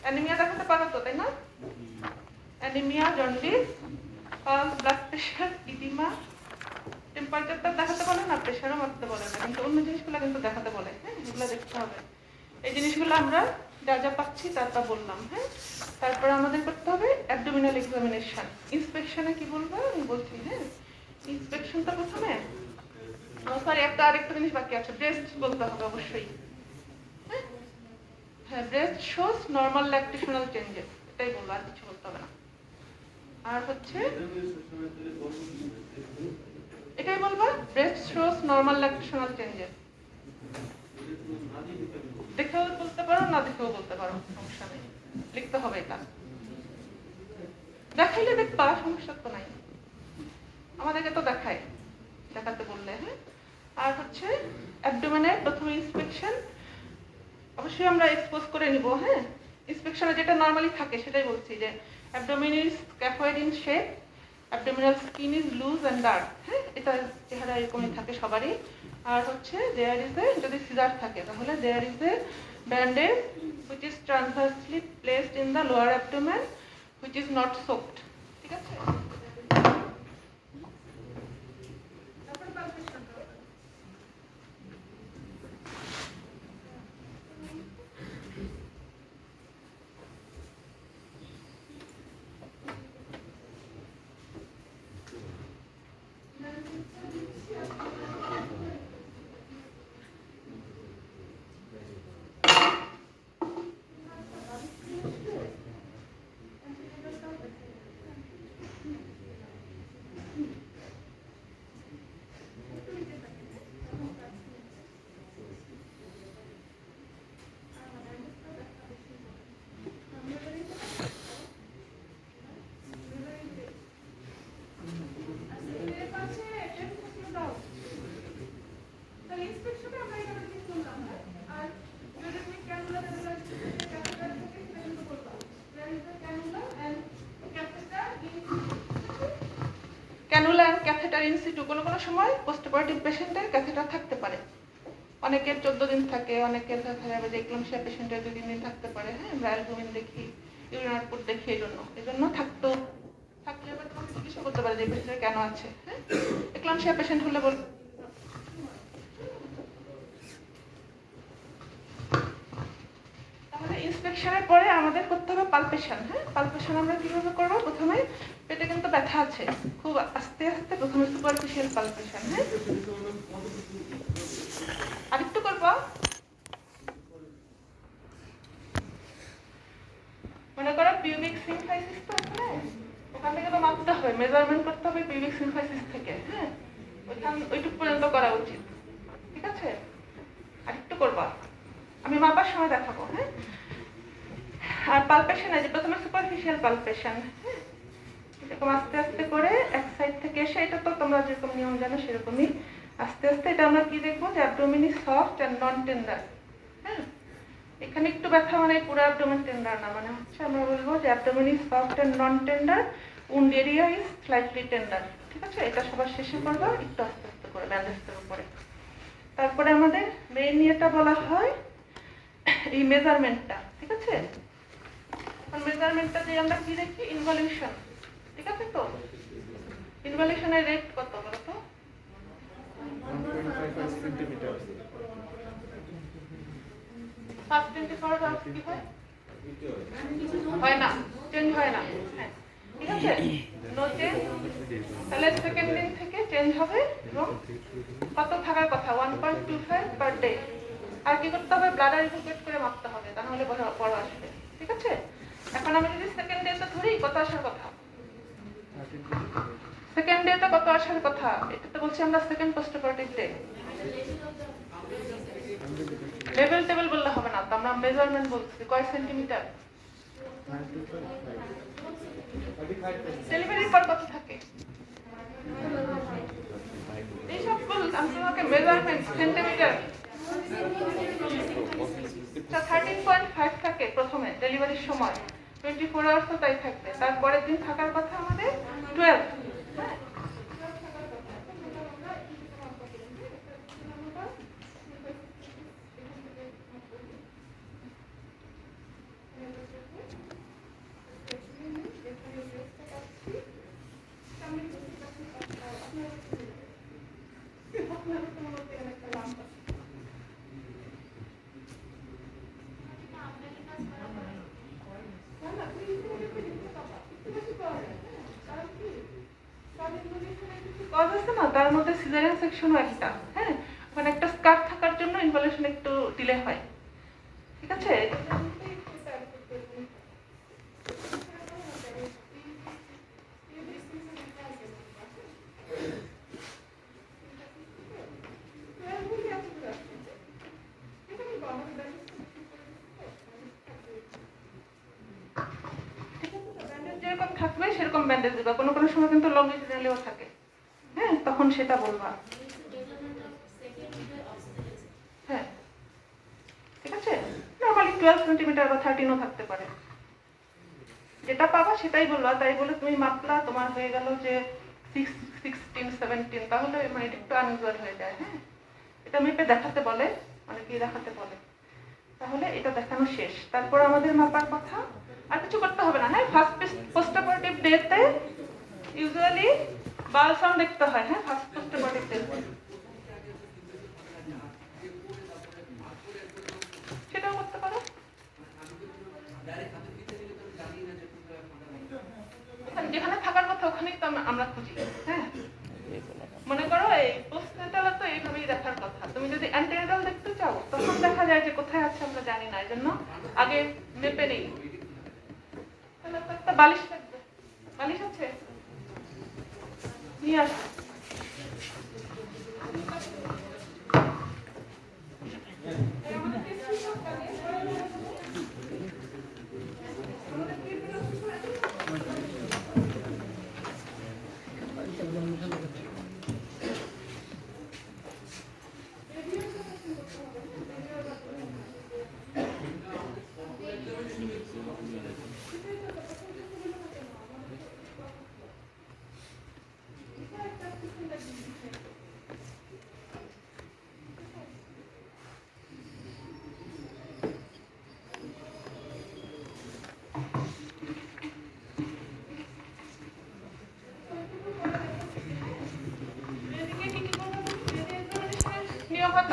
Anaemia দেখাতে পারো তো, তাই না? Anaemia, jaundice, pulse, blood pressure, oedema, টেম্পারেচারটা দেখাতে বলে না, প্রেশারও মাপতে বলে না, কিন্তু অন্য জিনিসগুলো কিন্তু দেখাতে বলে। হ্যাঁ, এগুলো দেখতে হবে। এই জিনিসগুলো আমরা যা যা পাচ্ছি তা বললাম। হ্যাঁ, তারপরে আমাদের করতে হবে অ্যাবডোমিনাল এক্সামিনেশন। ইন্সপেকশনে কি বলবো আমি বলছি। হ্যাঁ, ইন্সপেকশনটা প্রথমে সরি আরেকটা জিনিস বাকি আছে, ব্রেস্ট বলতে হবে অবশ্যই। হ্যাঁ, breast shows normal lactational changes, এটাই বলবো, আর কিছু বলতে হবে না। আর হচ্ছে এটাই বলবো, breast shows normal lactational changes. দেখেও বলতে পারো, না দেখেও বলতে পারো, সমস্যা নেই, লিখতে হবে এটা। দেখাইলে দেখবা, সমস্যা তো নাই, আমাদেরকে তো দেখায়, দেখাতে বললে। হ্যাঁ, আর হচ্ছে অ্যাবডোমেনের প্রথমে ইন্সপেকশন অবশ্যই আমরা এক্সপোজ করে নিব। হ্যাঁ, ইন্সপেকশনে যেটা নরমালি থাকে সেটাই বলছি, যে abdomen is scaphoid in shape, abdominal skin is loose and dark. হ্যাঁ, এটা চেহারা এরকমই থাকে সবারই। আর হচ্ছে দেয়ার ইজ এ, যদি সিজার থাকে তাহলে there is a bandage which is transversely placed in the lower abdomen which is not soaked. ঠিক আছে? Cannula and catheter in situ, কোনো কোনো সময় পোস্টঅপারেটিভ পেশেন্টের ক্যাথেটার থাকতে পারে, অনেকের 14 দিন থাকে, অনেকের দেখা যাবে যে এক্লাম্পসিয়া পেশেন্টের 2-3 দিন থাকতে পারে। হ্যাঁ, আমরা অ্যালবুমিন দেখি, ইউরিন আউটপুট দেখি, এই জন্য থাকলেও আবার তোমাকে জিজ্ঞাসা করতে পারে যে পেশেন্টের কেন আছে। হ্যাঁ, এক্লাম্পসিয়া পেশেন্ট হলে বল। তাহলে ইন্সপেকশনের পরে আমাদের করতে হবে পালপেশন। হ্যাঁ, পালপেশন আমরা কিভাবে করবো? প্রথমে পেটে কিন্তু ব্যথা আছে, খুব আস্তে আস্তে প্রথমে সুপারফিশিয়াল পালপেশন। হ্যাঁ, আরেকটু করবো, মনে করো পিউবিক সিম্ফাইসিস তো এখানে, ওখান থেকে তো মাপতে হবে, মেজারমেন্ট করতে হবে পিউবিক সিম্ফাইসিস থেকে। হ্যাঁ, ওইটুকু পর্যন্ত করা উচিত। ঠিক আছে, আরেকটু করবা, আমি মাপার সময় দেখাবো। হ্যাঁ, আর পালপেশন আছে প্রথমে সুপারফিশিয়াল পালপেশন। হ্যাঁ, এরকম আস্তে আস্তে করে এক সাইড থেকে এসে, এটা তো তোমরা যেরকম নিয়ম জানো সেরকমই আস্তে আস্তে। এটা আমরা কি দেখবো? যে abdomen is soft and non tender. হ্যাঁ, এখানে একটু ব্যথা মানে পুরো অ্যাবডোমেন টেন্ডার না, মানে হচ্ছে আমরা বলবো যে abdomen is soft and non tender, wound area is slightly tender. ঠিক আছে, এটা সবার শেষে করবো, একটু আস্তে আস্তে করে ব্যান্ডেজের উপরে। তারপরে আমাদের মেইন ইয়েটা বলা হয় এই মেজারমেন্টটা। ঠিক আছে, এখন মেজারমেন্টটা দিয়ে আমরা কি দেখি? ইনভলিউশন। ঠিক আছে, তো ইনভলিউশনের রেট কত বলো তো? 1.55 সেন্টিমিটার। 524 কি হয়? হয় না, চেঞ্জ হয় না। হ্যাঁ, ঠিক আছে, নো চেঞ্জ। তাহলে সেকেন্ড দিন থেকে চেঞ্জ হবে, এবং কত থাকার কথা? 1.25 পার ডে। আর কি করতে হবে? ব্লাডার ইভ্যাকুয়েট করে মাপতে হবে, তাহলে বড় আসবে। ঠিক আছে, এখন আমি যদি সেকেন্ড ডেতে ধরি, কত আসার কথা? সেকেন্ড ডেতে কত আসার কথা? এটা তো বলছি আমরা second postoperative day. Level table বললে হবে না তো, আমরা মেজারমেন্ট বলছি। কয় সেন্টিমিটার? ডেলিভারির পর কত থাকে? এইসব বল, আমি তোমাকে মেজারমেন্ট সেন্টিমিটার 13.5 থাকে প্রথমে ডেলিভারির সময়, 24 আওয়ার্স তাই থাকবে। তারপরের দিন থাকার কথা আমাদের 12। কজ আছে না, তার মধ্যে সিজারিয়ান সেকশনও একটা। হ্যাঁ, মানে একটা স্কার থাকার জন্য ইনভলিউশন একটু ডিলে হয়। ঠিক আছে? যেরকম থাকবে সেরকম ব্যান্ডেজ দিবা, কোনো কোনো সময় কিন্তু লংগিটিউডিনালিও থাকে। হ্যাঁ, তখন সেটা বলবা। হ্যাঁ, ঠিক আছে। নর্মালি 12 সেন্টিমিটার বা 13ও থাকতে পারে। যেটা পাবা সেটাই বলবা। তাই বলে তুমি মাপলা, তোমার হয়ে গেল যে 6, 16, 17, তাহলে মানে এটা একটু আনইউজুয়াল হয়ে যায়। হ্যাঁ, এটা মেপে দেখাতে বলে, অনেকেই দেখাতে বলে। তাহলে এটা দেখানো শেষ। তারপর আমাদের মাপার কথা, আর কিছু করতে হবে না। হ্যাঁ, ফার্স্ট পোস্টঅপারেটিভ ডেতে ইউজুয়ালি বালসাম দেখতে হয়। হ্যাঁ, ফার্স্ট পোস্টঅপারেটিভ ডেতে সেটাও করতে পারো। যেখানে থাকার কথা ওখানেই তো আমরা খুঁজি। হ্যাঁ, মনে করো এই পোস্টনেটালে তো এইভাবেই দেখার কথা। তুমি যদি অ্যান্টিনেটাল দেখতে চাও তখন দেখা যায় যে কোথায় আছে আমরা জানি না, এই জন্য আগে মেপে নেই। তাহলে তো একটা বালিশ লাগবে। বালিশ আছে? নিয়ে আসো।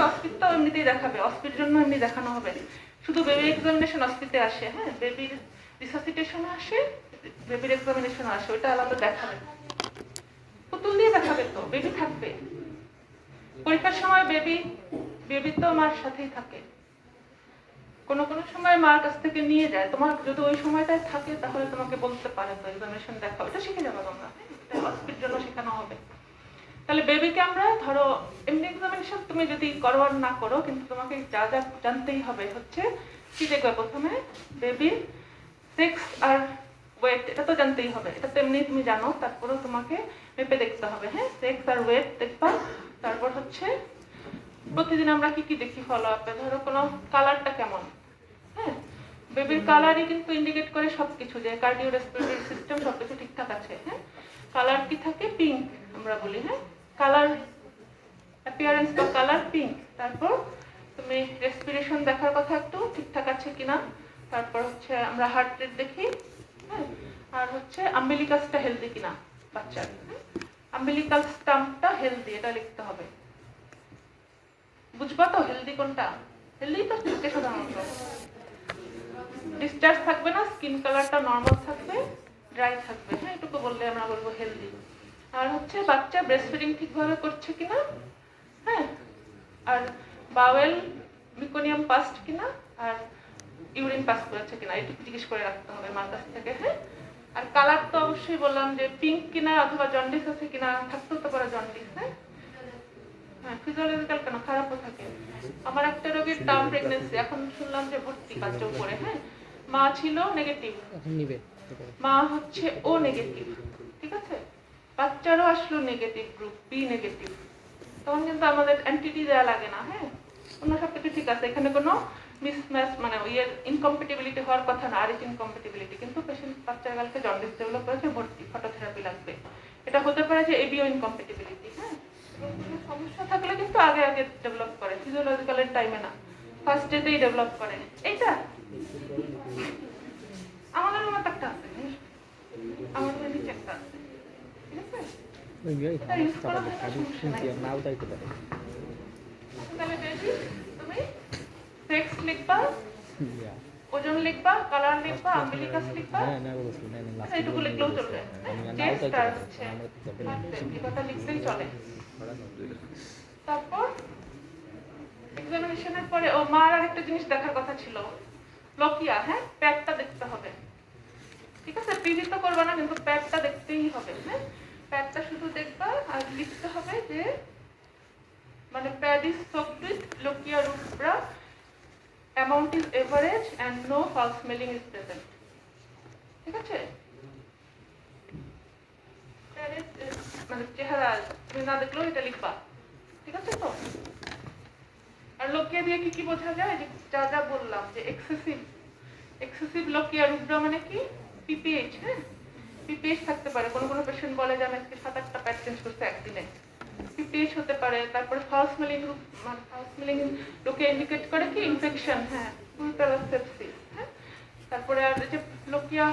অস্পিতে এমনিতেই দেখাবে, অস্পির জন্য এমনি দেখানো হবে। শুধু বেবি এক্সামিনেশন অস্পিতে আসে। হ্যাঁ, বেবির রিসাসিটেশনও আসে, বেবির এক্সামিনেশনও আসে, ওইটা আলাদা দেখাবে। পুতুল দিয়ে দেখাবে তো, বেবি থাকবে পরীক্ষার সময়। বেবি তো মার সাথেই থাকে। কোনো কোনো সময় মার কাছ থেকে নিয়ে যায়। তোমার যদি ওই সময়টায় থাকে তাহলে তোমাকে বলতে পারে তো এক্সামিনেশন দেখাও, এটা শিখে যাবে তোমরা। এটা অস্পির জন্য শেখানো হবে। তাহলে বেবিকে আমরা ধরো এমনি এক্সামিনেশন তুমি যদি করো আর না করো, কিন্তু তোমাকে যা যা জানতেই হবে হচ্ছে কি দেখবে প্রথমে বেবির সেক্স আর ওয়েট, এটা তো জানতেই হবে। এটা তো এমনি তুমি জানো, তারপরেও তোমাকে মেপে দেখতে হবে। হ্যাঁ, সেক্স আর ওয়েট দেখবা। তারপর হচ্ছে প্রতিদিন আমরা কি কি দেখি ফলো আপে, ধরো কোনো কালারটা কেমন। হ্যাঁ, বেবির কালারই কিন্তু ইন্ডিকেট করে সবকিছু, যে কার্ডিও রেসপিরেটরি সিস্টেম সবকিছু ঠিকঠাক আছে। হ্যাঁ, কালার কি থাকে? পিঙ্ক আমরা বলি। হ্যাঁ, কালার অ্যাপিয়ারেন্স বা কালার পিঙ্ক। তারপর তুমি রেসপিরেশন দেখার কথা একটু ঠিকঠাক আছে কিনা। তারপর হচ্ছে আমরা হার্ট রেট দেখি। হ্যাঁ, আর হচ্ছে আম্বিলিকাসটা হেলদি কিনা বাচ্চার। আম্বিলিকাল স্টাম্পটা হেলদি, এটা লিখতে হবে। বুঝবা তো হেলদি কোনটা? হেলদি তো থাকে সাধারণত। ডিসচার্জ থাকবে না, স্কিন কালারটা নর্মাল থাকবে, ড্রাই থাকবে। হ্যাঁ, এটুকু বললে আমরা বলবো হেলদি। আর হচ্ছে বাচ্চা ব্রেস্ট ফিডিং ঠিকভাবে করছে কিনা। হ্যাঁ, আর বাওয়েল মিকোনিয়াম পাস্ট কিনা, আর ইউরিন পাস করেছে কিনা, এটুকু জিজ্ঞেস করে রাখতে হবে মার কাছ থেকে। হ্যাঁ, আর কালার তো অবশ্যই বললাম যে পিঙ্ক কিনা, অথবা জন্ডিস আছে কিনা, থাকতেও তো পারে জন্ডিস। হ্যাঁ, হ্যাঁ, ফিজিওলজিক্যাল কেন, খারাপও থাকে। আমার একটা রোগীর টার্ম প্রেগন্যান্সি, এখন শুনলাম যে ভর্তি বাচ্চা উপরে। হ্যাঁ, মা ছিল নেগেটিভ, মা হচ্ছে ও নেগেটিভ। ঠিক আছে, বাচ্চারও আসলো নেগেটিভ গ্রুপ, বি নেগেটিভ। তখন কিন্তু আমাদের অ্যান্টিটি দেওয়া লাগে না। হ্যাঁ, অন্য সব কিছু ঠিক আছে, এখানে কোনো মিসম্যাচ মানে ইয়ের ইনকম্পেটিবিলিটি হওয়ার কথা না, আর ইনকম্পেটিবিলিটি। কিন্তু পেশেন্ট বাচ্চার কালকে জন্ডিস ডেভেলপ করেছে, ভর্তি, ফটোথেরাপি লাগবে। এটা হতে পারে যে এবিও ইনকম্পেটিবিলিটি। হ্যাঁ, সমস্যা থাকলে কিন্তু আগে আগে ডেভেলপ করে, ফিজিওলজিক্যালের টাইমে না, ফার্স্ট ডেতেই ডেভেলপ করে। এইটা আমাদের মতো একটা আছে, আমাদের নিচে একটা আছে। ঠিক আছে, তাহলে বেবি তুমি সেক্স লিখবা, ওজন লিখবা, কালার লিখবা, আম্বিলিকাস লিখবা, এইটুকু লিখলেও চলবে। চেস্ট আর হচ্ছে এই কথা লিখলেই চলে। তারপর এক্সামিনেশনের পরে ও মার আরেকটা জিনিস দেখার কথা ছিল, লকিয়া, হ্যাঁ, প্যাডটা দেখতে হবে, ঠিক আছে? পিজি তো করবে না, কিন্তু প্যাডটা দেখতেই হবে। হ্যাঁ, প্যাডটা শুধু দেখবা আর লিখতে হবে যে মানে pad is soaked with lochia rubra, amount is average and no foul smelling is present, ঠিক আছে? প্যাডের মানে চেহারা তুমি না দেখলেও এটা লিখবা, ঠিক আছে? তো আর লোকিয়া দিয়ে কি কি বোঝা যায়, যে যা যা বললাম, যে এক্সেসিভ লোকিয়া রুব্রা মানে কি, পিপিএইচ। হ্যাঁ, পিপিএইচ থাকতে পারে, কোনো কোনো পেশেন্ট বলে যে আমি আজকে 7-8টা প্যাড চেঞ্জ করতে একদিনে, পিপিএইচ হতে পারে। তারপরে ফাউল স্মেলিং, মানে ফাউল স্মেলিং লোকিয়া ইন্ডিকেট করে কি ইনফেকশন, হ্যাঁ, পুরুতারা সেপসিস। হ্যাঁ, তারপরে আর যে লোকিয়া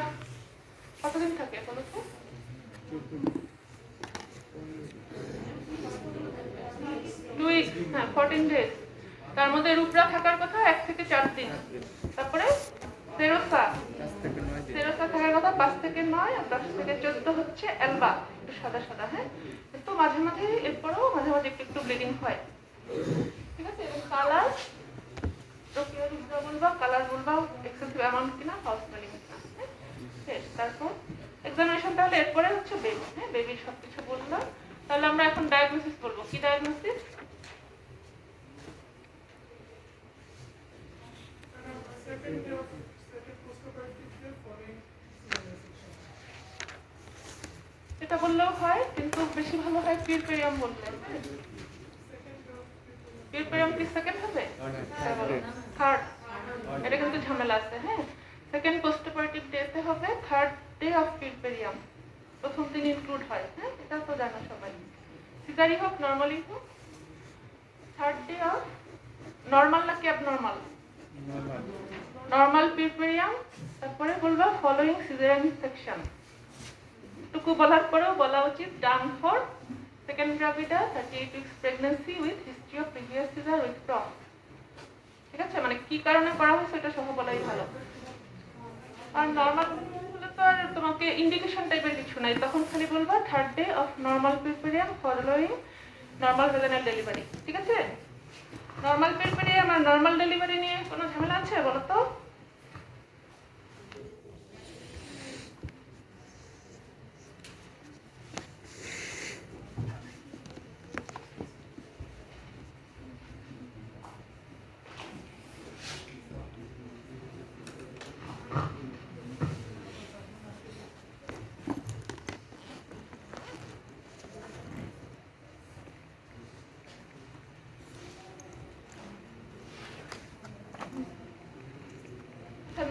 কতদিন থাকে বলো তো? 2 উইক, হ্যাঁ, 14 ডেজ। তার মধ্যে রুপরা থাকার কথা 1 থেকে 4 দিন। তারপরে সেরোসা থাকার কথা 5 থেকে 9, আর 10 থেকে 14 হচ্ছে অ্যালবা, একটু সাদা সাদা। হ্যাঁ, তো মাঝে মাঝে এরপরেও মাঝে মাঝে একটু ব্লিডিং হয়, ঠিক আছে? এবং কালার, লোকিয়া রুব্রা বলবা, কালার বলবা, এক্সেসিভ অ্যামাউন্ট কিনা, ফাউল স্মেলিং কিনা। হ্যাঁ, তারপর এক্সামিনেশন। তাহলে এরপরে হচ্ছে বেবি। হ্যাঁ, বেবির সব কিছু বললাম। তাহলে আমরা এখন ডায়াগনোসিস বলবো। কি ডায়াগনোসিস? এটা বললেও হয়, কিন্তু বেশি ভালো হয় পিরপেরিয়াম বললে। পিরপেরিয়াম কি সেকেন্ড হবে? থার্ড। এটা কিন্তু ঝামেলা আছে। হ্যাঁ, সেকেন্ড পোস্টঅপারেটিভ ডেতে হবে, থার্ড ডে অফ পিরপেরিয়াম প্রথম দিন ইনক্লুড হয়। হ্যাঁ, এটা তো জানো সবাই। সিজারি হোক, নর্মালি হোক, থার্ড ডে অফ নর্মাল নাকি অ্যাবনর্মাল? নর্মাল পিরপেরিয়াম। তারপরে বলবা ফলোইং সিজারিয়ান সেকশন। টুকু বলার পরেও বলা উচিত done for second gravida 38 weeks pregnancy with history of previous caesar with PROM, ঠিক আছে? মানে কি কারণে করা হয়েছে এটা সহ বলাই ভালো। আর নর্মাল হলে তো আর তোমাকে ইন্ডিকেশন টাইপের কিছু নাই, তখন খালি বলবা third day of normal puerperium following normal vaginal delivery, ঠিক আছে? নর্মাল পিরপেরিয়াম আর নর্মাল ডেলিভারি নিয়ে কোনো ঝামেলা আছে বলো তো?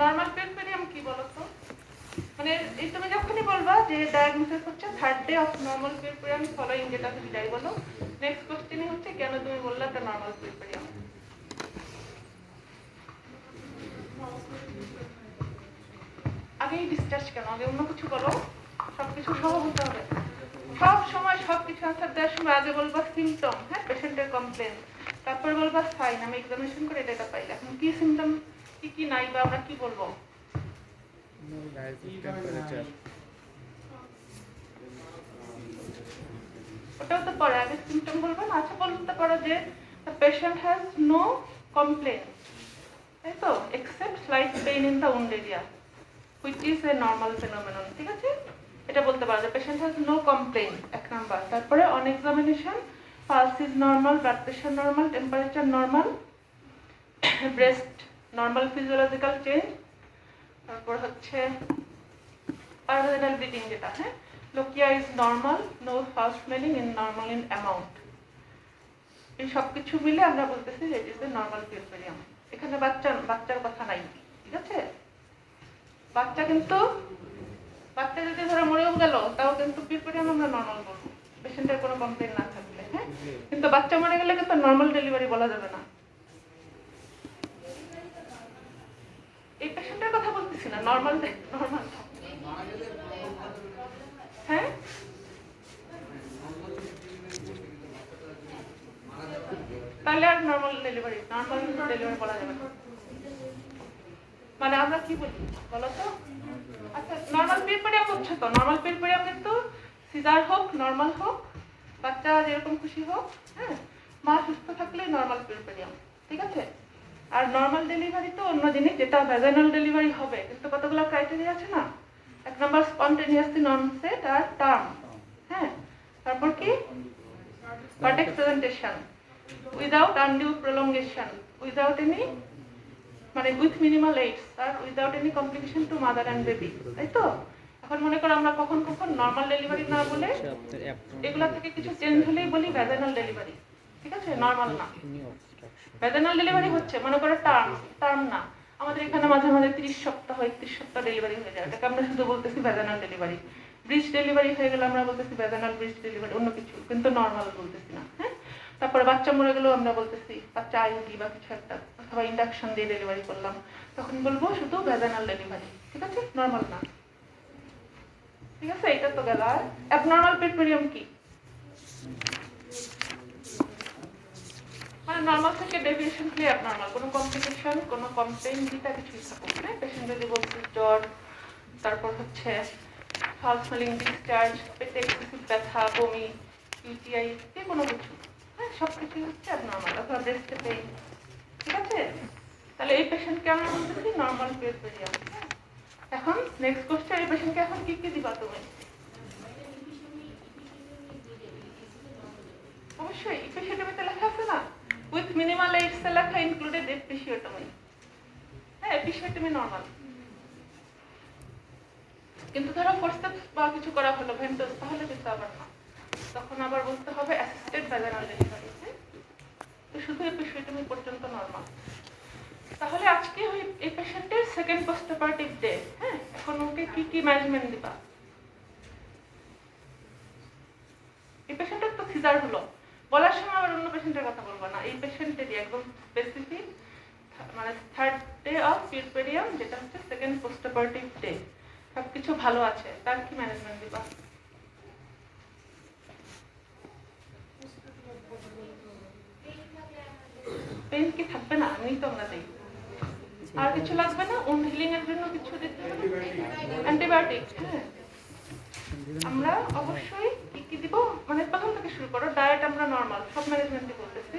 নর্মাল পিরপেরিয়াম কি বলতো? মানে এই তুমি যখনই বলবা যে ডায়াগনোসিস হচ্ছে third day of normal puerperium following, যেটা তুমি যাই বলো, নেক্সট কোশ্চেনই হচ্ছে কেন তুমি বললা এটা নর্মাল পিরপেরিয়াম। আগেই ডিসচার্জ কেন? আগে অন্য কিছু বলো, সবকিছু সহ হতে হবে। সব সময় সবকিছু আনসার দেওয়ার সময় আগে বলবা সিমটম, হ্যাঁ, পেশেন্টের কমপ্লেন, তারপরে বলবা সাইন। আমি এক্সামিনেশন করে এটা পাইলে এখন কি সিমটম, কি কি নাই, বা আমরা কি বলবো? ওটাও তো পরে, আগে সিমটম বলবো না। আচ্ছা, বলতে পারো যে the patient has no complaint, তাই তো, except slight pain in the wound area which is a normal phenomenon, ঠিক আছে? এটা বলতে পারো যে patient has no complaint, এক নাম্বার। তারপরে on examination pulse is normal, blood pressure normal, temperature normal, breast normal physiological change, তারপর হচ্ছে paravaginal bleeding যেটা, হ্যাঁ, lochia is normal, no foul smelling in normal in amount। এই সব কিছু মিলে আমরা বলতেছি যে it is a normal পিরপেরিয়াম। এখানে বাচ্চার কথা নাই, ঠিক আছে? বাচ্চা যদি ধরো মরেও গেল, তাও কিন্তু পিরপেরিয়াম আমরা নর্মাল বলবো, পেশেন্টের কোনো কমপ্লেন না থাকলে। হ্যাঁ, কিন্তু বাচ্চা মরে গেলে কিন্তু নর্মাল ডেলিভারি বলা যাবে না। এই পেশেন্টের কথা বলতেছি না, নর্মাল। হ্যাঁ, তাহলে আর নর্মাল ডেলিভারি বলা যাবে না। মানে আমরা কি বলি বলো তো? আচ্ছা, নর্মাল পিরিয়ড হচ্ছে তো, নর্মাল পিরিয়ড কিন্তু সিজার হোক নর্মাল হোক, বাচ্চা যেরকম খুশি হোক, হ্যাঁ, মা সুস্থ থাকলে নর্মাল পিরিয়ড, ঠিক আছে? আর নর্মাল ডেলিভারি তো অন্য জিনিস, যেটা ভ্যাজাইনাল ডেলিভারি হবে, কিন্তু কতগুলো ক্রাইটেরিয়া আছে না? এক নম্বর স্পন্টেনিয়াসলি ননসেট আর টার্ম, হ্যাঁ, তারপর কি vertex presentation, without undue prolongation, without any মানে উইথ মিনিমাল এইডস আর without any complication to mother and baby, তাই তো? এখন মনে করো আমরা কখন কখন নর্মাল ডেলিভারি না বলে এগুলা থেকে কিছু চেঞ্জ হলেই বলি ভ্যাজাইনাল ডেলিভারি, ঠিক আছে? নর্মাল না। ভ্যাজাইনাল ডেলিভারি হচ্ছে মনে করো টার্ম না, আমাদের এখানে মাঝে মাঝে 30 সপ্তাহ 31 সপ্তাহ ডেলিভারি হয়ে যায়, এটাকে আমরা শুধু বলতেছি ভ্যাজাইনাল ডেলিভারি। ব্রিজ ডেলিভারি হয়ে গেলে আমরা বলতেছি ভ্যাজাইনাল ব্রিজ ডেলিভারি, অন্য কিছু, কিন্তু নর্মাল বলতেছি না, হ্যাঁ? তারপরে বাচ্চা মরে গেলেও আমরা বলতেছি বাচ্চা আইউডি বা কিছু একটা, অথবা ইন্ডাকশন দিয়ে ডেলিভারি করলাম, তখন বলবো শুধু ভ্যাজাইনাল ডেলিভারি, ঠিক আছে? নর্মাল না, ঠিক আছে? এটা তো গেল। আর অ্যাবনর্মাল পেরিটোনিয়াম কি? মানে নর্মাল থেকে ডেভিয়েশন কি অ্যাবনর্মাল, কোনো কমপ্লিকেশন, কোনো কমপ্লেইন যেটা কিছুই থাকুক, হ্যাঁ? পেশেন্ট যদি বলছে জ্বর, তারপর হচ্ছে ফাউল স্মেলিং ডিসচার্জ, পেটে এক্সেসিভ ব্যথা, বমি, ইউটিআই, যে কোনো কিছু, হ্যাঁ, সব কিছুই হচ্ছে অ্যাবনর্মাল, অথবা ব্রেস্টে পেইন, ঠিক আছে? তাহলে এই পেশেন্টকে আমরা বলতেছি নর্মাল পেরিটোনিয়াম। এখন নেক্সট কোশ্চেন, এই পেশেন্টকে এখন কি কি দিবা তুমি? অবশ্যই এপিসিওটমিতে লেখা আছে না, উইথ মিনিমাল এইডস লেখা ইনক্লুডেড এপিসিওটমি, হ্যাঁ, এপিসিওটমি নর্মাল। কিন্তু ধরো ফোরসেপস বা কিছু করা হলো ভেন্টোস, তাহলে কিন্তু আবার না, তখন আবার বলতে হবে অ্যাসিস্টেড ভ্যাজাইনাল ডেলিভারি, হ্যাঁ? তো শুধু এপিসিওটমি পর্যন্ত নর্মাল। তাহলে আজকে এই পেশেন্টের সেকেন্ড পোস্টঅপারেটিভ ডে, হ্যাঁ? এখন ওকে কি কি ম্যানেজমেন্ট দিবা? এই পেশেন্টের তো সিজার হলো, বলার সময় আবার অন্য পেশেন্টের কথা বলবো না, এই পেশেন্টেরই একদম স্পেসিফিক, মানে থার্ড ডে অফ পিরিয়ড, যেটা হচ্ছে সেকেন্ড পোস্টঅপারেটিভ ডে, সবকিছু ভালো আছে, তার কি ম্যানেজমেন্ট দিবা? পেইন কি থাকবে না? এমনি তো আমরা দিই। আর কিছু লাগবে না? উন্ড হিলিং এর জন্য কিছু দিতে হবে? অ্যান্টিবায়োটিক, হ্যাঁ। আমরা অবশ্যই কি কি দিব, মানে প্রথম থেকে শুরু করো। ডায়েট আমরা নর্মাল, সব ম্যানেজমেন্টই বলতেছি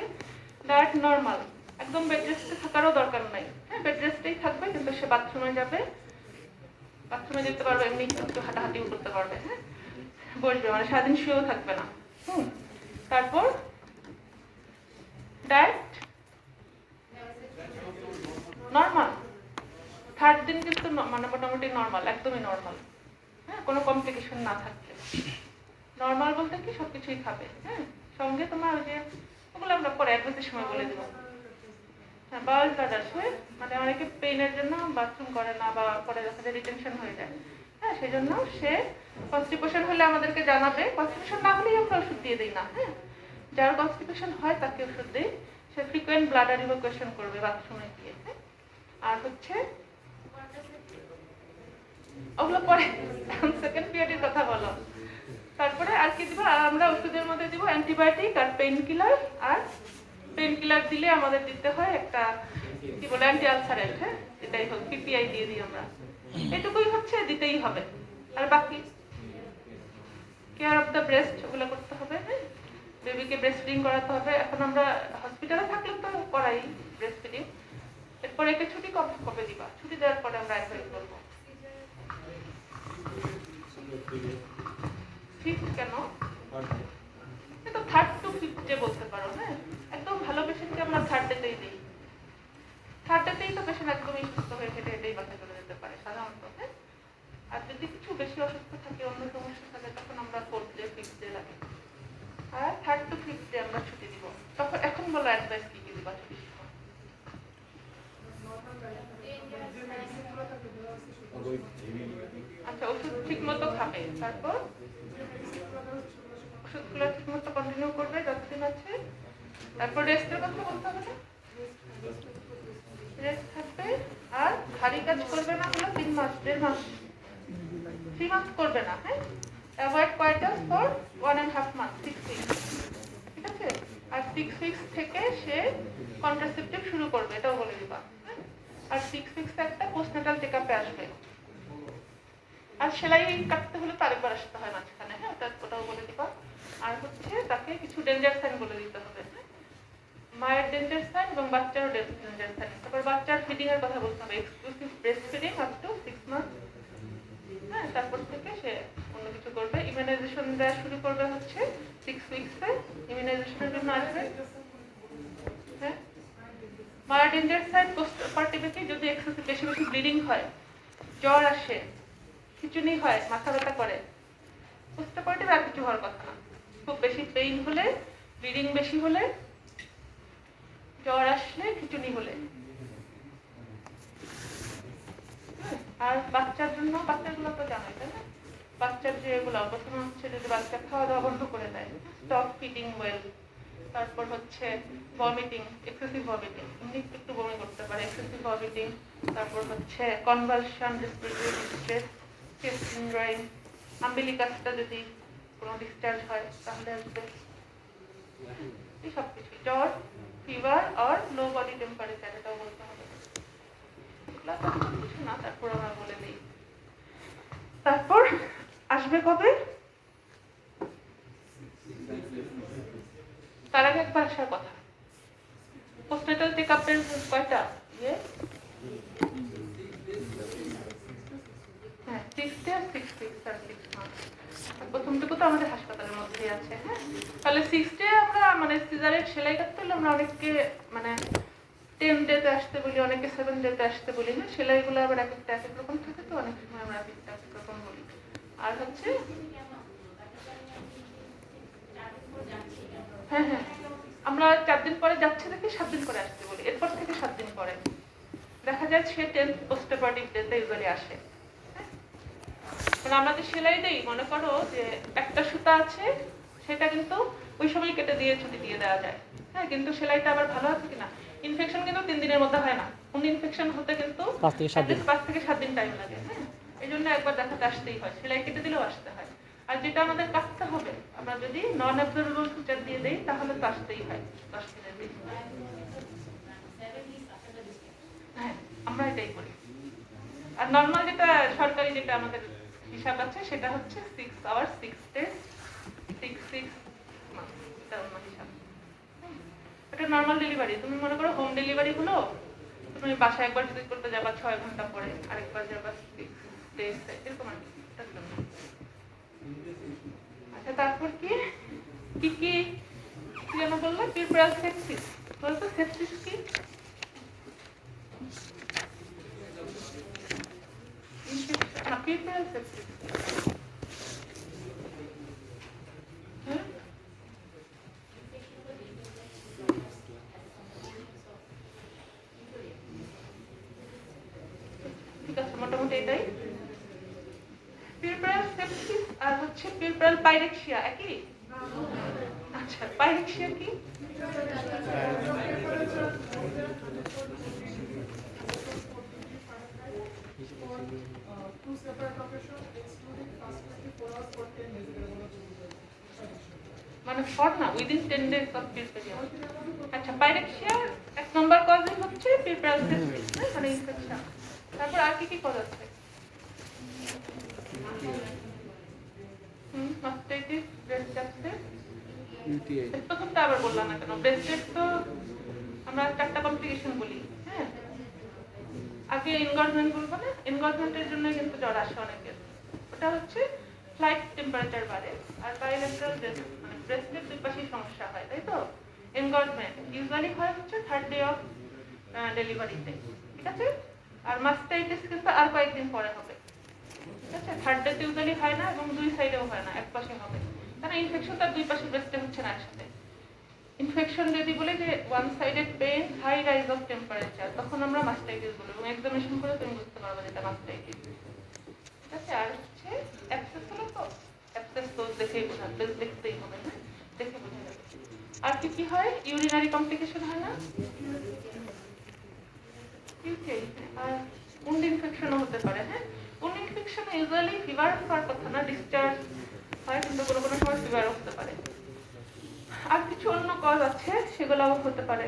ডায়েট নর্মাল, একদম বেড রেস্টে থাকারও দরকার নাই, হ্যাঁ, বেড রেস্টেই থাকবে, কিন্তু সে বাথরুমে যাবে, বাথরুমে যেতে পারবে, এমনি একটু হাঁটাহাঁটিও করতে পারবে, হ্যাঁ, বসবে, মানে সারাদিন শুয়েও থাকবে না। তারপর ডায়েট নর্মাল, থার্ড দিন কিন্তু মানে মোটামুটি নর্মাল, একদমই নর্মাল, হ্যাঁ, কোনো কমপ্লিকেশন না থাকলে। নর্মাল বলতে কি সবকিছুই খাবে, হ্যাঁ, সঙ্গে তোমার ওই যে ওগুলো আমরা পরে অ্যাডভাইসের সময় বলে দেবো। হ্যাঁ, বাউল ব্লাডার, মানে অনেকে পেইনের জন্য বাথরুম করে না, বা পরে দেখা যায় রিটেনশন হয়ে যায়, হ্যাঁ, সেই জন্য সে কনস্টিপেশন হলে আমাদেরকে জানাবে, কনস্টিপেশন না হলেই আমরা ওষুধ দিয়ে দিই না, হ্যাঁ, যার কনস্টিপেশন হয় তাকে ওষুধ দিই, সে ফ্রিকোয়েন্ট ব্লাডার ইভাকুয়েশন করবে বাথরুমে গিয়ে, হ্যাঁ। আর হচ্ছে ওগুলো পরে সেকেন্ড পিরিয়ডের কথা বলো। তারপরে আর কি দিব? আর আমরা ওষুধের মধ্যে দিব অ্যান্টিবায়োটিক আর পেইন কিলার, আর পেইন কিলার দিলে আমাদের দিতে হয় একটা কি বলে অ্যান্টি আলসারেন্ট, হ্যাঁ, এটাই হোক, পিপিআই দিয়ে দিই আমরা, এটুকুই হচ্ছে, দিতেই হবে। আর বাকি কেয়ার অফ দ্য ব্রেস্ট ওগুলো করতে হবে, হ্যাঁ, বেবিকে ব্রেস্ট ফিডিং করাতে হবে। এখন আমরা হসপিটালে থাকলে তো করাই ব্রেস্ট ফিডিং। এরপরে একে ছুটি কবে দিবা? ছুটি দেওয়ার পরে আমরা অ্যাডভাইস করবো। ফিফথ কেন? এটা থার্ড টু ফিফথ ডে বলতে পারো, হ্যাঁ, একদম ভালো পেশেন্টকে আমরা থার্ড ডেতেই দিই, থার্ড ডেতেই তো পেশেন্ট একদমই সুস্থ হয়ে হেঁটে হেঁটেই বাসে চলে যেতে পারে সাধারণত, হ্যাঁ। আর যদি কিছু বেশি অসুস্থ থাকে, অন্য সমস্যা থাকে, তখন আমরা ফোর্থ ডে ফিফথ ডে লাগে, আর থার্ড টু ফিফথ ডে আমরা ছুটি দিব। তখন এখন বলো অ্যাডভাইস কি কি দিবা ছুটির সময়? আচ্ছা, ওষুধ ঠিক মতো খাবে, তারপর ওষুধগুলো ঠিক মতো কন্টিনিউ করবে যতদিন আছে, তারপর রেস্টের কথা বলতে হবে না, রেস্ট থাকবে, আর ভারী কাজ করবে না, হলো 3 মাস 1.5 মাস 3 মাস করবে না, হ্যাঁ, অ্যাভয়েড কোয়াইটাস ফর 1.5 মান্থ 6 উইকস, ঠিক আছে। আর 6 উইকস থেকে সে কন্ট্রাসেপটিভ শুরু করবে, এটাও বলে দিবা, হ্যাঁ। আর 6 উইকসে একটা পোস্টনেটাল চেকআপে আসবে। আর সেলাই কাটতে হলে তো আরেকবার আসতে হয় মাঝখানে, হ্যাঁ ওটাও বলে দিবা। আর হচ্ছে তাকে কিছু ডেঞ্জার সাইন বলে দিতে হবে, হ্যাঁ মায়ের ডেঞ্জার সাইন এবং বাচ্চারও ডেঞ্জার সাইন। তারপর বাচ্চার ফিডিং এর কথা বলতে হবে, exclusive breast feeding up to 6 month, হ্যাঁ তারপর থেকে সে অন্য কিছু করবে। ইমিউনাইজেশন দেওয়া শুরু করবে হচ্ছে 6 উইকসে, ইমিউনাইজেশনের জন্য আসবে। হ্যাঁ মায়ের ডেঞ্জার সাইন পোস্টপার্টিমে যদি এক্সেসিভ বেশি বেশি ব্লিডিং হয়, জ্বর আসে, খিঁচুনি হয়, মাথা ব্যথা করে, পোস্টপার্টিমে আর কিছু হওয়ার কথা না। খুব বেশি পেইন হলে, ব্লিডিং বেশি হলে, জ্বর আসলে, খিঁচুনি হলে। আর বাচ্চার জন্য, বাচ্চাগুলো তো জানোই তাই না, বাচ্চার যেগুলো প্রথমে হচ্ছে যদি বাচ্চা খাওয়া দাওয়া বন্ধ করে দেয়, স্টপ ফিডিং ওয়েল, তারপর হচ্ছে ভমিটিং, এক্সেসিভ ভমিটিং, এমনি একটু বমি করতে পারে, এক্সেসিভ ভমিটিং, তারপর হচ্ছে convulsion, respiratory distress, chest drying, আম্বিলিকাসটা যদি কোনো ডিসচার্জ হয় তাহলে আসবে। এই সব কিছু, জ্বর, ফিভার আর লো বডি টেম্পারেচার, এটাও বলতে হবে। কিছু না, তারপর আমরা বলে দিই। তারপর আসবে কবে? তার আগে একবার আসার কথা। পোস্টনেটাল চেকআপের কয়টা হ্যাঁ 6 ডে 6 উইকস আর 6 মান্থ। প্রথমটুকু তো আমাদের হাসপাতালের মধ্যেই আছে। হ্যাঁ তাহলে 6 ডে আমরা মানে সিজারের সেলাই করতে হলে আমরা অনেককে মানে 10 ডেতে আসতে বলি, অনেকে 7 ডেতে আসতে বলি। হ্যাঁ সেলাইগুলো আবার এক একটা এক রকম থাকে, তো অনেক সময় আমরা এক রকম বলি। আর হচ্ছে হ্যাঁ হ্যাঁ আমরা 4 দিন পরে যাচ্ছে দেখে 7 দিন পরে আসতে বলি, এরপর থেকে 7 দিন পরে দেখা যায় সে 10th পোস্টপার্টিম ডেতে ইউজুয়ালি আসে। মানে আমরা যে সেলাই দেই, মনে করো যে একটা সুতা আছে, সেটা কিন্তু ওই সময় কেটে দিয়ে ছুটি দিয়ে দেওয়া যায়। হ্যাঁ কিন্তু সেলাইটা আবার ভালো আছে কিনা, ইনফেকশন কিন্তু 3 দিনের মধ্যে হয় না, কোন ইনফেকশন হতে কিন্তু 5 থেকে 7 দিন টাইম লাগে। হ্যাঁ এই জন্য একবার দেখাতে আসতেই হয়, সেলাই কেটে দিলেও আসতে হয়। আর যেটা আমাদের কাটতে হবে, আমরা যদি নন অ্যাবজর্বেবল সুচার দিয়ে দেই তাহলে তো আসতেই হয় 10 দিনের বেশি। হ্যাঁ আমরা এটাই করি। আর নর্মাল যেটা সরকারি যেটা আমাদের হিসাব আছে সেটা হচ্ছে 6 আওয়ার 6 days 6 months, এটা অন্য হিসাব। এটা নর্মাল ডেলিভারি। তুমি মনে করো হোম ডেলিভারি হলো, তুমি বাসায় একবার ভিজিট করতে যাবা 6 ঘন্টা পরে, আরেকবার যাবা 6 days, এরকম আর কি। আচ্ছা তারপর কি কি কি যেন বললো, পিউরপ্যারাল সেপসিস। বলতো সেপসিস কি? পিউরপ্যারাল সেপসিস ঠিক আছে, মোটামুটি এটাই। পিউরপ্যারাল সেপসিস আর হচ্ছে পিউরপ্যারাল পাইরেক্সিয়া একই? আচ্ছা পাইরেক্সিয়া কি? মানে ফর না উইদিন 10 days অফ পিউরপ্যারিয়া। আচ্ছা পাইরেক্সিয়া এক নম্বর কজই হচ্ছে পিউরপ্যারাল সেপসিস, মানে ইনফেকশন। তারপর আর কি কি কজ আছে? Mastitis, breast abscess, UTI. প্রথমটা আবার বললাম না কেন? ব্রেস্টের তো আমরা 4টা কমপ্লিকেশন বলি। হ্যাঁ আগে এনগর্জমেন্ট বলবো না, এনগর্জমেন্টের জন্য কিন্তু জ্বর আসে অনেকের। ওটা হচ্ছে ফ্লাইট টেম্পারেচার বাড়ে আর বাইলেটারাল মানে ব্রেস্টের দুই পাশেই সমস্যা হয়, তাই তো? এনগর্জমেন্ট ইউজুয়ালি হয় হচ্ছে 3rd ডে অফ ডেলিভারিতে, ঠিক আছে? আর মাস্টাইটিস কিন্তু আর কয়েকদিন পরে হবে, ঠিক আছে? 3rd ডেতে ইউজুয়ালি হয় না এবং দুই সাইডেও হয় না, এক পাশে হবে। কারণ ইনফেকশন তার দুই পাশে ব্রেস্টে হচ্ছে না একসাথে। ইনফেকশন যদি বলে যে one sided pain, high rise of temperature, তখন আমরা মাস্টাইটিস বলি এবং এক্সামিনেশন করে তুমি বুঝতে পারবে যেটা মাস্টাইটিস, ঠিক আছে? আর হচ্ছে অ্যাবসেস হলো তো, অ্যাবসেস তো দেখেই বোঝা, দেখতেই হবে, না দেখে বোঝা যাবে। আর কি কি হয়? ইউরিনারি কমপ্লিকেশন হয় না, ইউটিআই, আর উন্ড ইনফেকশনও হতে পারে। হ্যাঁ উন্ড ইনফেকশন ইউজুয়ালি ফিভার হওয়ার কথা না, ডিসচার্জ হয়, কিন্তু কোনো কোনো সময় ফিভারও হতে পারে। আর কিছু অন্য কজ আছে, সেগুলোও হতে পারে।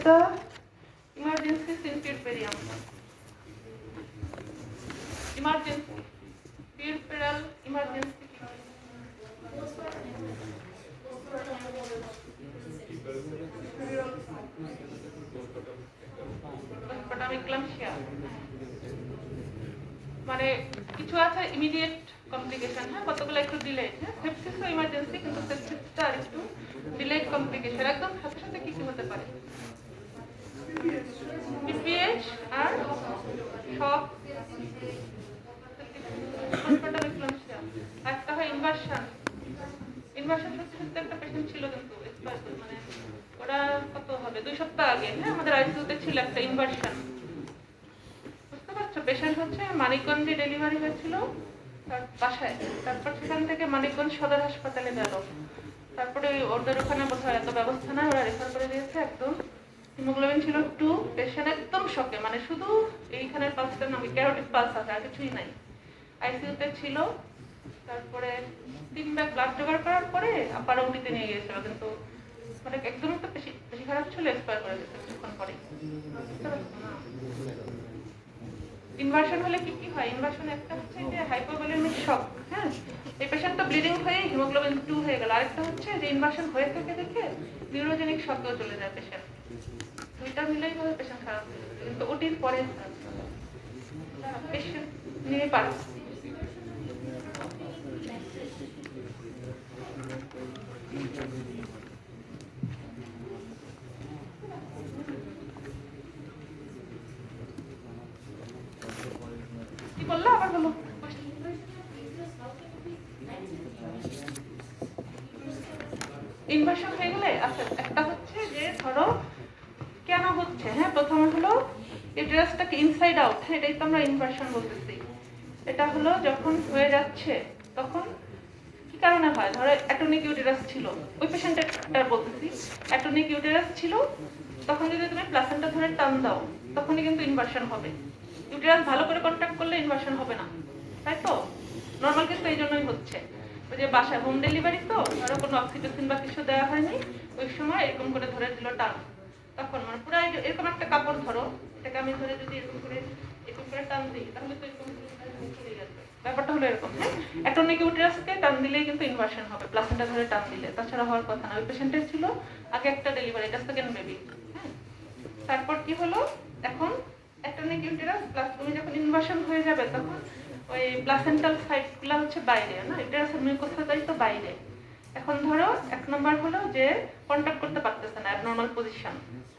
the emergencies in puerperium. Emergency. Puerperal emergency. Postpartum eclampsia. মানে কিছু আছে ইমিডিয়েট কমপ্লিকেশন, হ্যাঁ কতগুলো একটু ডিলে, হ্যাঁ সেপসিসও ইমার্জেন্সি, কিন্তু সেপসিসটা আর একটু ডিলেড কমপ্লিকেশন, একদম সাথে সাথে কি কি হতে পারে, পিপিএইচ আর শক, postpartum eclampsia। একটা হয় ইনভার্সন। ইনভার্সন সত্যি সত্যি একটা পেশেন্ট ছিল, কিন্তু মানে ওরা কত হবে 2 সপ্তাহ আগে, হ্যাঁ আমাদের আইসিইউতে ছিল একটা ইনভার্সন। পেশেন্ট হচ্ছে মানিকগঞ্জে ডেলিভারি হয়েছিল তার বাসায়, তারপর সেখান থেকে মানিকগঞ্জ সদর হাসপাতালে গেল, তারপরে ওদের ওখানে বোধহয় এত ব্যবস্থা নাই, ওরা রেফার করে দিয়েছে। একদম হিমোগ্লোবিন ছিল 2, পেশেন্ট একদম শকে, মানে শুধু এইখানের পালসটার নামে ক্যারোটিড পালস আছে, আর কিছুই নাই। আইসিইউতে ছিল, তারপরে 3 ব্যাগ ব্লাড জোগাড় করার পরে আপার ওটিতে নিয়ে গিয়েছিল, কিন্তু মানে একদমই তো বেশি খারাপ ছিল, এক্সপায়ার করে দিয়েছে কিছুক্ষণ পরে। ইনভার্সন হলে কি কি হয়? ইনভার্সন একটা হচ্ছে যে হাইপোভলিমিক শক, হ্যাঁ এই পেশেন্ট তো ব্লিডিং হয়ে হিমোগ্লোবিন 2 হয়ে গেল। আরেকটা হচ্ছে যে ইনভার্সন হয়ে থাকে দেখে নিউরোজেনিক শকেও চলে যায় পেশেন্ট। দুইটা মিলেই ভাবে পেশেন্ট খারাপ হয়ে যাবে, কিন্তু ওটির পরে পেশেন্ট নিয়ে পারে। কি বললা আবার বলো। ইনভার্সন হয়ে গেলে আচ্ছা একটা হচ্ছে যে ধরো কেন হচ্ছে, হ্যাঁ প্রথমে হলো ইউটেরাসটাকে ইনসাইড আউট, হ্যাঁ এটাই তো আমরা ইনভার্সন বলতেছি। এটা হলো যখন হয়ে যাচ্ছে তখন কি কারণে হয়, ধরো অ্যাটনিক ইউটেরাস ছিল, ওই পেশেন্টটা বলতেছি, অ্যাটনিক ইউটেরাস ছিল, তখন যদি তুমি প্লাসেন্টা ধরে টান দাও তখনই কিন্তু ইনভার্সন হবে। ইউটেরাস ভালো করে কন্ট্যাক্ট করলে ইনভার্সন হবে না, তাই তো নর্মাল কিন্তু এই জন্যই হচ্ছে। ওই যে বাসায় হোম ডেলিভারি তো ধরো কোনো অক্সিটোসিন বা কিছু দেওয়া হয়নি, ওই সময় এরকম করে ধরে দিল টান, তখন মানে পুরো এরকম একটা কাপড় ধরো, এটাকে আমি ধরে যদি এরকম করে টান দিই তাহলে তো এরকম চলে যাবে। ব্যাপারটা হলো এরকম, হ্যাঁ অ্যাটনিক ইউটেরাসকে টান দিলেই কিন্তু ইনভার্সন হবে, প্লাসেন্টা ধরে টান দিলে, তাছাড়া হওয়ার কথা না। ওই পেশেন্টের ছিল আগে একটা ডেলিভারি, এটা সেকেন্ড বেবি, হ্যাঁ তারপর কি হলো এখন অ্যাটনিক ইউটেরাস প্লাস তুমি যখন ইনভার্সন হয়ে যাবে তখন ওই প্লাসেন্টাল সাইটগুলো হচ্ছে বাইরে, না ইউটেরাসের মিউকোসটাই তো বাইরে। এখন ধরো 1 নম্বর হলো যে কন্ট্যাক্ট করতে পারতেছে না, অ্যাবনর্মাল পজিশন,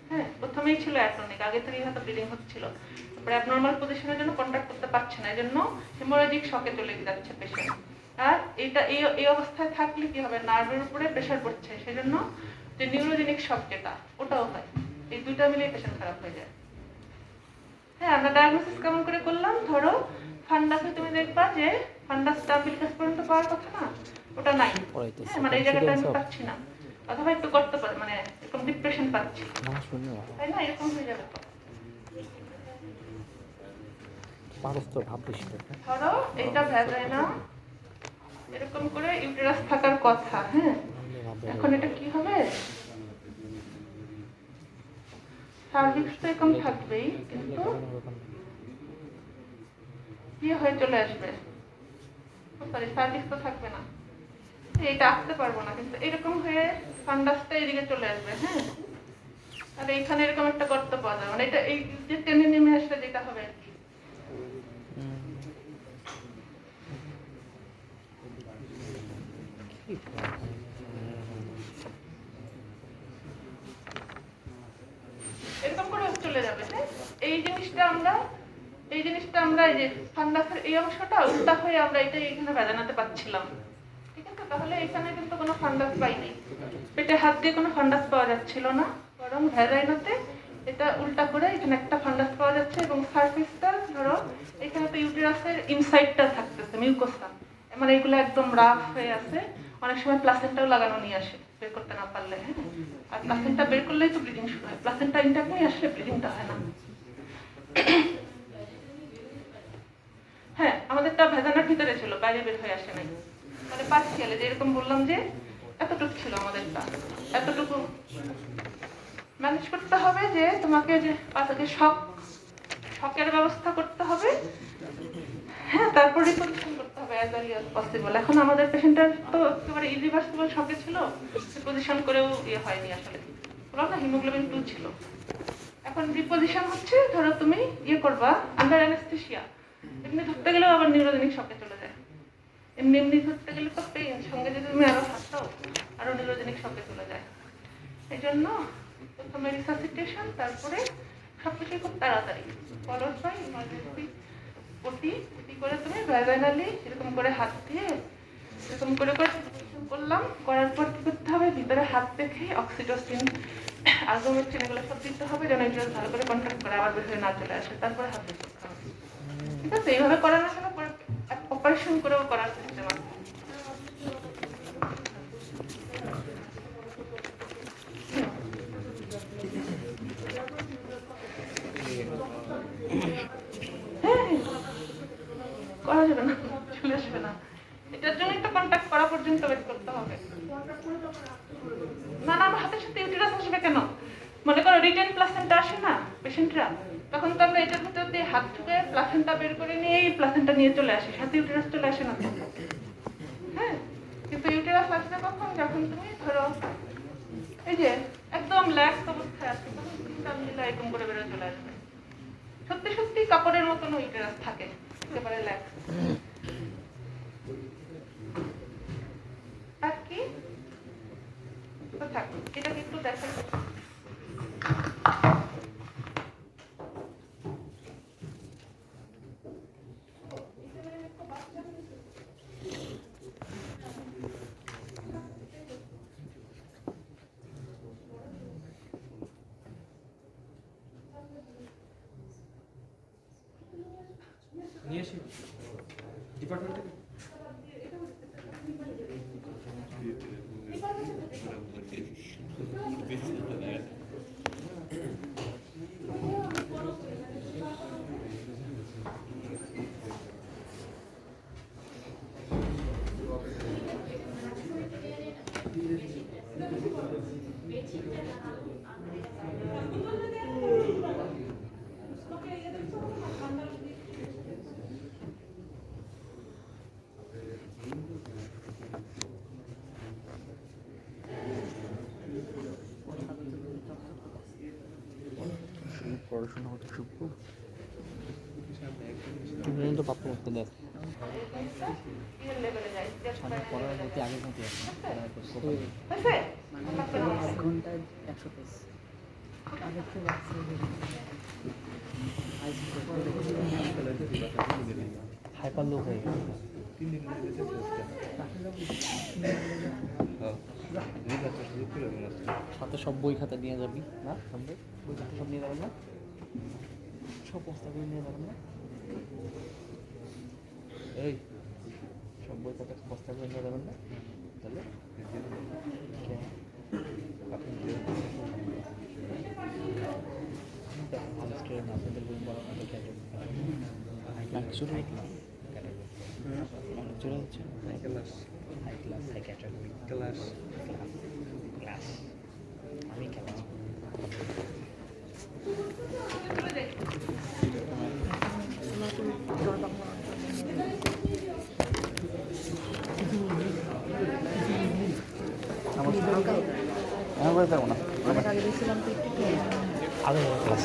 হ্যাঁ প্রথমেই ছিল অ্যাটনিক, আগে থেকেই হয়তো ব্লিডিং হচ্ছিল, তারপরে অ্যাবনর্মাল পজিশনের জন্য কন্ট্যাক্ট করতে পারছে না, এজন্য হেমোরেজিক শকে চলে যাচ্ছে পেশেন্ট। আর এইটা এই অবস্থায় থাকলে কি হবে, নার্ভের উপরে প্রেসার পড়ছে, সেজন্য যে নিউরোজেনিক শক যেটা ওটাও হয়, এই দুইটা মিলেই পেশেন্ট খারাপ হয়ে যায়। হ্যাঁ আমরা ডায়াগনোসিস কেমন করে করলাম, ধরো ফান্ডাসে তুমি দেখবা যে ফান্ডাসটা আম্বিলিকাস পর্যন্ত পাওয়ার কথা না, ওটা নাই, হ্যাঁ মানে এই জায়গাটা আমি পাচ্ছি না, অথবা একটু করতে পারে মানে এরকম ডিপ্রেশন পাচ্ছি, তাই না এরকম হয়ে যাবে। তো ধরো এটা ভ্যাজাইনা এরকম করে ইউটেরাস থাকার কথা, হ্যাঁ এখন এটা কি হবে, সার্ভিক্স তো এরকম থাকবেই, কিন্তু কি হয়ে চলে আসবে, সরি সার্ভিক্স তো থাকবে না, এইটা আসতে পারবো না, কিন্তু এরকম হয়ে ফান্ডাসটা এদিকে চলে আসবে, হ্যাঁ আর এইখানে এরকম একটা গর্ত পাওয়া যাবে, মানে এটা এই যে টেনে নেমে আসলে যেটা হবে আর কি। এরকম করে চলে যাবে, হ্যাঁ এই জিনিসটা আমরা এই যে ফান্ডাসের এই অংশটা উল্টা হয়ে আমরা এটা এখানে বেদানাতে পাচ্ছিলাম, ঠিক আছে, তাহলে এখানে কিন্তু কোনো ফান্ডাস পাইনি, পেটে হাত দিয়ে কোনো ফান্ডাস পাওয়া যাচ্ছিল না, বরং ভ্যাজাইনাতে এটা উল্টা করে এখানে একটা ফান্ডাস পাওয়া যাচ্ছে, এবং সারফেসটা ধরো এখানে তো ইউটেরাসের ইনসাইডটা থাকতেছে মিউকোসা, মানে এগুলো একদম রাফ হয়ে আছে, অনেক সময় প্লাসেন্টাও লাগানো নিয়ে আসে বের করতে না পারলে, হ্যাঁ আর প্লাসেন্টা বের করলেই তো ব্লিডিং শুরু হয়, প্লাসেন্টা ইনট্যাক্ট নিয়ে আসলে ব্লিডিংটা হয় না। হ্যাঁ আমাদেরটা ভেজানার ভিতরে ছিল, বাইরে বের হয়ে আসে নাই, মানে পার্সিয়ালে যেরকম বললাম যে এতটুকু ছিল আমাদেরটা, এতটুকু ম্যানেজ করতে হবে যে তোমাকে যে পাতাকে শকের ব্যবস্থা করতে হবে, হ্যাঁ, তারপর রিপোজিশন করতে হবে অ্যাজ আর্লি অ্যাজ পসিবল। এখন আমাদের পেশেন্টটার তো একেবারে ইরিভার্সিবল শকে ছিল, রিপোজিশন করেও ইয়ে হয়নি আসলে, বললাম না হিমোগ্লোবিন 2 ছিল। এখন রিপোজিশন হচ্ছে ধরো তুমি ইয়ে করবা আন্ডার অ্যানেস্থেসিয়া, এমনি ধরতে গেলেও আবার নিউরোজেনিক শকে চলে যায়, এমনি ধরতে গেলে তো পেইন, সঙ্গে যদি তুমি আরো হাসতাও আরো নিউরোজেনিক শকে চলে যায়। এই জন্য প্রথমে রিসাসিটেশন, তারপরে সবকিছু খুব তাড়াতাড়ি, ফলোড বাই ইমার্জেন্সি ওটি করে তুমি ভ্যাজাইনালি এরকম করে হাত দিয়ে এরকম করে করলাম। করার পর কি করতে হবে, ভিতরে হাত রেখে অক্সিটোসিন আর্গোমেট্রিন এগুলো সব দিতে হবে যেন এটা ভালো করে কন্ট্যাক্ট করে আবার বের হয়ে না চলে আসে, তারপরে হাত বের করতে হবে। ঠিক আছে, এইভাবে করা না হলে পরে অপারেশন করেও করার সিস্টেম আছে। করা যাবে না, চলে আসবে না, এটার জন্য একটা কন্ট্যাক্ট করা পর্যন্ত ওয়েট করতে হবে। না না, আমার হাতের সাথে ইউটেরাস আসবে কেন? মনে করো রিটেন প্লাসেন্টা আসে না পেশেন্টরা, তখন তো আমরা এটার ভিতর দিয়ে হাত ঢুকে প্লাসেন্টা বের করে নিয়ে এই প্লাসেন্টা নিয়ে চলে আসি, সাথে ইউটেরাস চলে আসে না তো, হ্যাঁ। কিন্তু ইউটেরাস আসবে কখন, যখন তুমি ধরো এই যে একদম ল্যাক্স অবস্থায় আছে, তখন তুমি এরকম করে বেরোয় চলে আসবে। সত্যি সত্যি কাপড়ের মতন ইউটেরাস থাকে, একেবারে ল্যাক্স। আর কি থাক, এটাকে একটু দেখাই। নিয়ে আসি ডিপার্টমেন্ট থেকে। পড়াশোনা হতে শিখবো তুমি তো পাপ্পু করতে দেখ সামনে পড়ার প্রতি আগের মতো আছে ঘন্টায় 100 পেজ আগের থেকে হাইপার লো হয়ে গেছে সাথে সব বই খাতা নিয়ে যাবি না, সব বই খাতা সব নিয়ে যাবেন না, সব বস্তাগুলো নিয়ে যাবেন না, এই সব বই খাতা বস্তাগুলো নিয়ে যাবেন না, তাহলে আপনাদের বই বড় চলে হচ্ছে high class high category class class আমি ক্লাস অনেক আগে দিয়েছিলাম তো একটু আগে ক্লাস